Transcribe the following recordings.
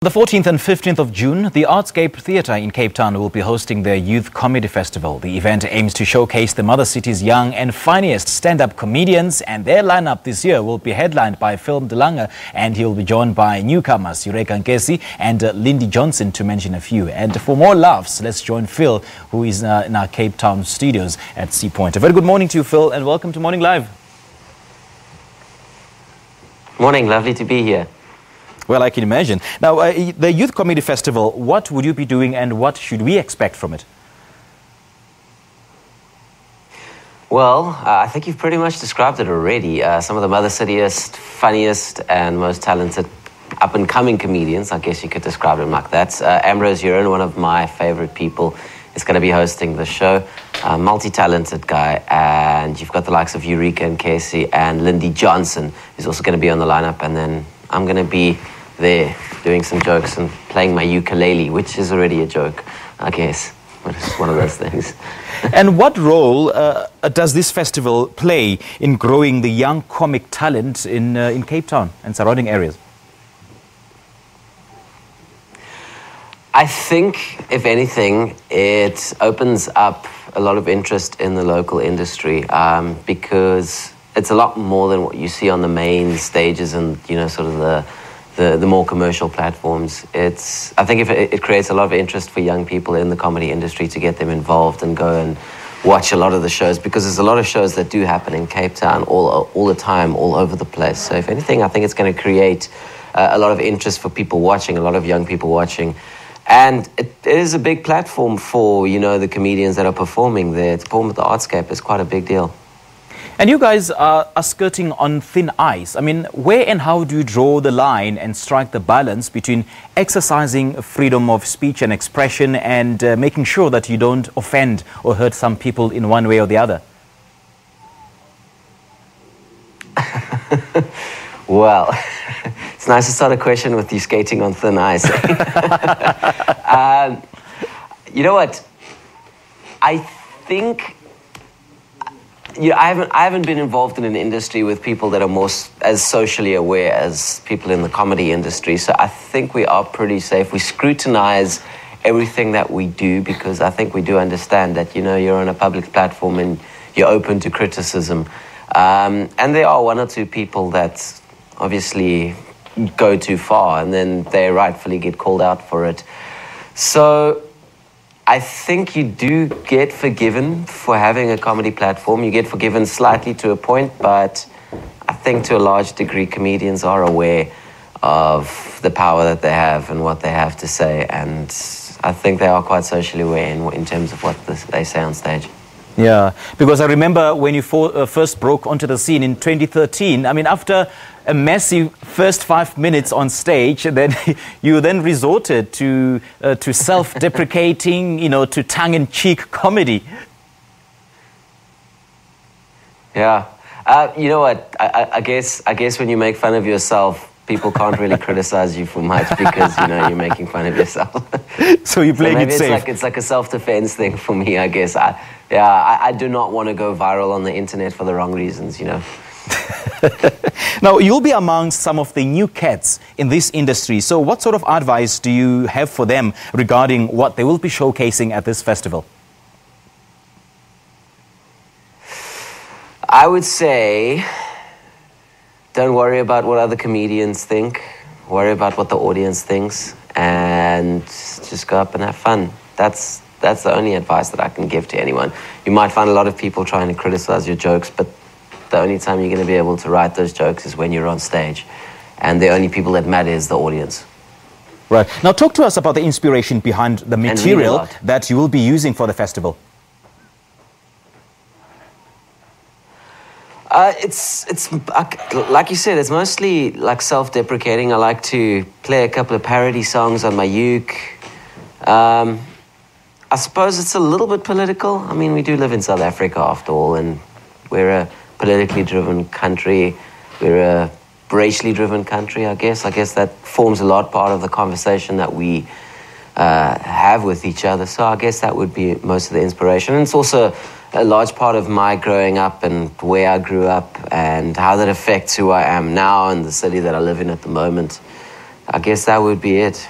The 14th and 15th of June, the Artscape Theatre in Cape Town will be hosting their Youth Comedy Festival. The event aims to showcase the mother city's young and funniest stand-up comedians, and their lineup this year will be headlined by Phil de Lange, and he'll be joined by newcomers Eureka, Nkese and Lindy, to mention a few. And for more laughs, let's join Phil, who is in our Cape Town studios at Sea Point. A very good morning to you, Phil, and welcome to Morning Live. Morning, lovely to be here. Well, I can imagine. Now, the Youth Comedy Festival, what would you be doing and what should we expect from it? Well, I think you've pretty much described it already. Some of the mother cityest, funniest and most talented up-and-coming comedians, I guess you could describe them like that. Ambrose Uren, one of my favorite people, is going to be hosting the show. Multi-talented guy, and you've got the likes of Eureka, Nkese and Lindy Johnson, who's also going to be on the lineup, and then I'm going to be there doing some jokes and playing my ukulele, which is already a joke, I guess, but it's one of those things. And what role does this festival play in growing the young comic talent in Cape Town and surrounding areas? I think, if anything, it opens up a lot of interest in the local industry because it's a lot more than what you see on the main stages and, you know, sort of the more commercial platforms. I think it creates a lot of interest for young people in the comedy industry to get them involved and go and watch a lot of the shows, because there's a lot of shows that do happen in Cape Town all the time, all over the place. So if anything, I think it's going to create a lot of interest for people watching, a lot of young people watching. And it is a big platform for, you know, the comedians that are performing there. To perform at the Artscape is quite a big deal. And you guys are skirting on thin ice. I mean, where and how do you draw the line and strike the balance between exercising freedom of speech and expression and making sure that you don't offend or hurt some people in one way or the other? Well, it's nice to start a question with you skating on thin ice. You know what? I think... I haven't been involved in an industry with people that are more as socially aware as people in the comedy industry. So I think we are pretty safe. We scrutinize everything that we do because I think we do understand that, you know, you're on a public platform and you're open to criticism. And there are one or two people that obviously go too far and then they rightfully get called out for it. So I think you do get forgiven for having a comedy platform. You get forgiven slightly to a point, but I think to a large degree comedians are aware of the power that they have and what they have to say, and I think they are quite socially aware in terms of what they say on stage. Yeah, because I remember when you first broke onto the scene in 2013, I mean, after a messy first 5 minutes on stage, then you then resorted to self-deprecating, you know, to tongue-in-cheek comedy. Yeah, you know what? I guess when you make fun of yourself, people can't really criticize you for much because, you know, you're making fun of yourself. So you're playing it safe. It's like a self-defense thing for me, I guess. I do not want to go viral on the internet for the wrong reasons, you know. Now, you'll be amongst some of the new cats in this industry. So what sort of advice do you have for them regarding what they will be showcasing at this festival? I would say, don't worry about what other comedians think. Worry about what the audience thinks and just go up and have fun. That's the only advice that I can give to anyone. You might find a lot of people trying to criticize your jokes, but the only time you're going to be able to write those jokes is when you're on stage. And the only people that matter is the audience. Right. Now talk to us about the inspiration behind the material that you will be using for the festival. It's like you said, it's mostly like self-deprecating. I like to play a couple of parody songs on my uke. I suppose it's a little bit political. I mean, we do live in South Africa after all, and we're a politically driven country. We're a racially driven country, I guess. I guess that forms a lot part of the conversation that we have with each other. So I guess that would be most of the inspiration. And it's also a large part of my growing up and where I grew up and how that affects who I am now and the city that I live in at the moment. I guess that would be it.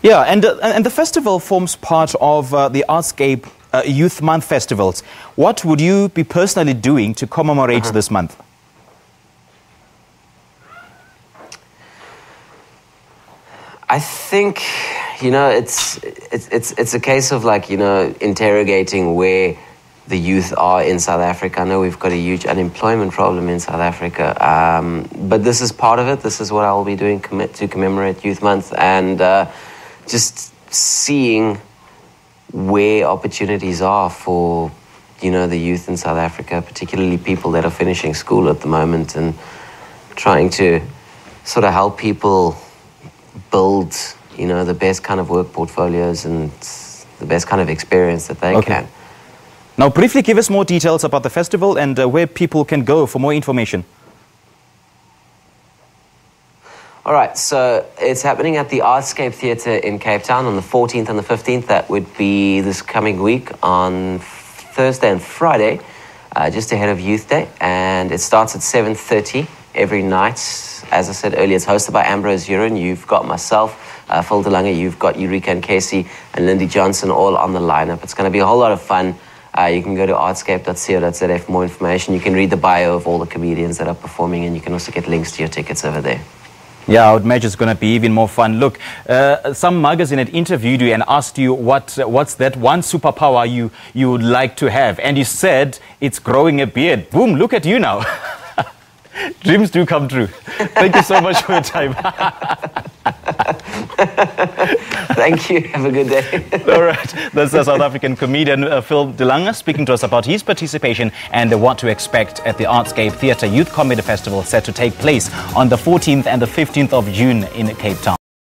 Yeah, and the festival forms part of the Artscape Youth Month festivals. What would you be personally doing to commemorate this month? I think, you know, it's a case of, like, you know, interrogating where the youth are in South Africa. I know we've got a huge unemployment problem in South Africa, but this is part of it. This is what I will be doing to commemorate Youth Month, and just seeing where opportunities are for, you know, the youth in South Africa, particularly people that are finishing school at the moment, and trying to sort of help people build, you know, the best kind of work portfolios and the best kind of experience that they can. Now, briefly give us more details about the festival and where people can go for more information. All right, so it's happening at the Artscape Theatre in Cape Town on the 14th and the 15th. That would be this coming week on Thursday and Friday, just ahead of Youth Day. And it starts at 7:30 every night. As I said earlier, it's hosted by Ambrose Uren. You've got myself, Phil de Lange, you've got Eureka, Nkese, and Lindy Johnson all on the lineup. It's going to be a whole lot of fun. You can go to artscape.co.za for more information. You can read the bio of all the comedians that are performing, and you can also get links to your tickets over there. Yeah, I would imagine it's going to be even more fun. Look, some magazine had interviewed you and asked you what's that one superpower you would like to have, and you said it's growing a beard. Boom, look at you now. Dreams do come true. Thank you so much for your time. Thank you. Have a good day. All right. That's the South African comedian Phil de Lange speaking to us about his participation and what to expect at the Artscape Theatre Youth Comedy Festival set to take place on the 14th and the 15th of June in Cape Town.